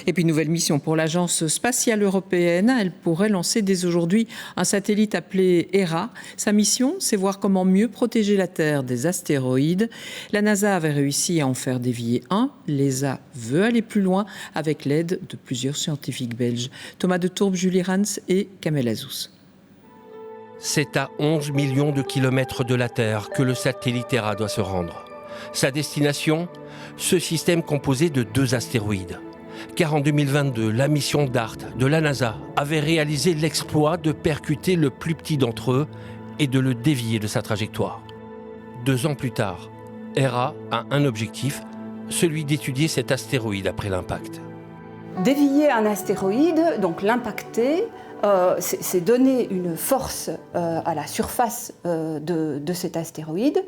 Et puis, nouvelle mission pour l'Agence spatiale européenne. Elle pourrait lancer dès aujourd'hui un satellite appelé Hera. Sa mission, c'est voir comment mieux protéger la Terre des astéroïdes. La NASA avait réussi à en faire dévier un. L'ESA veut aller plus loin avec l'aide de plusieurs scientifiques belges. Thomas de Tourbe, Julie Rans et Kamel Azous. C'est à 11 millions de kilomètres de la Terre que le satellite Hera doit se rendre. Sa destination, ce système composé de 2 astéroïdes. Car en 2022, la mission DART de la NASA avait réalisé l'exploit de percuter le plus petit d'entre eux et de le dévier de sa trajectoire. 2 ans plus tard, Hera a un objectif, celui d'étudier cet astéroïde après l'impact. Dévier un astéroïde, donc l'impacter, c'est donner une force à la surface de cet astéroïde.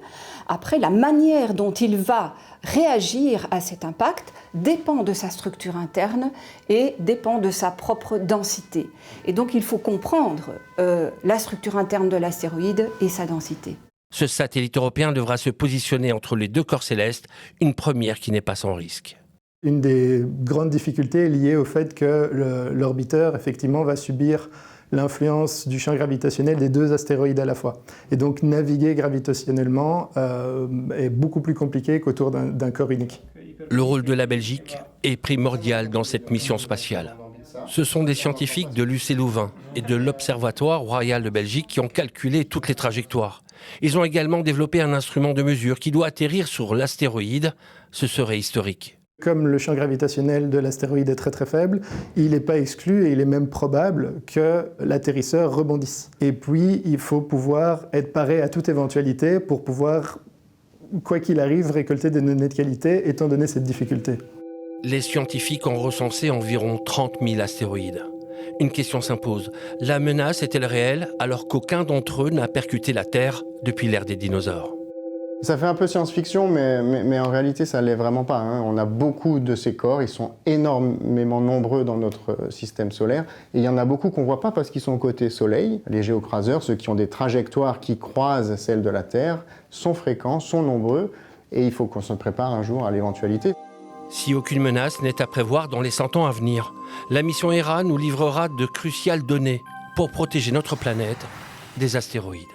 Après, la manière dont il va réagir à cet impact dépend de sa structure interne et dépend de sa propre densité. Et donc, il faut comprendre la structure interne de l'astéroïde et sa densité. Ce satellite européen devra se positionner entre les 2 corps célestes, une première qui n'est pas sans risque. Une des grandes difficultés est liée au fait que l'orbiteur, effectivement, va subir l'influence du champ gravitationnel des 2 astéroïdes à la fois. Et donc, naviguer gravitationnellement est beaucoup plus compliqué qu'autour d'un corps unique. Le rôle de la Belgique est primordial dans cette mission spatiale. Ce sont des scientifiques de l'UC Louvain et de l'Observatoire royal de Belgique qui ont calculé toutes les trajectoires. Ils ont également développé un instrument de mesure qui doit atterrir sur l'astéroïde. Ce serait historique. Comme le champ gravitationnel de l'astéroïde est très très faible, il n'est pas exclu et il est même probable que l'atterrisseur rebondisse. Et puis, il faut pouvoir être paré à toute éventualité pour pouvoir, quoi qu'il arrive, récolter des données de qualité, étant donné cette difficulté. Les scientifiques ont recensé environ 30 000 astéroïdes. Une question s'impose. La menace est-elle réelle alors qu'aucun d'entre eux n'a percuté la Terre depuis l'ère des dinosaures ? Ça fait un peu science-fiction, mais en réalité, ça ne l'est vraiment pas. On a beaucoup de ces corps, ils sont énormément nombreux dans notre système solaire. Et il y en a beaucoup qu'on ne voit pas parce qu'ils sont côté Soleil. Les géocraseurs, ceux qui ont des trajectoires qui croisent celles de la Terre, sont fréquents, sont nombreux. Et il faut qu'on se prépare un jour à l'éventualité. Si aucune menace n'est à prévoir dans les 100 ans à venir, la mission Hera nous livrera de cruciales données pour protéger notre planète des astéroïdes.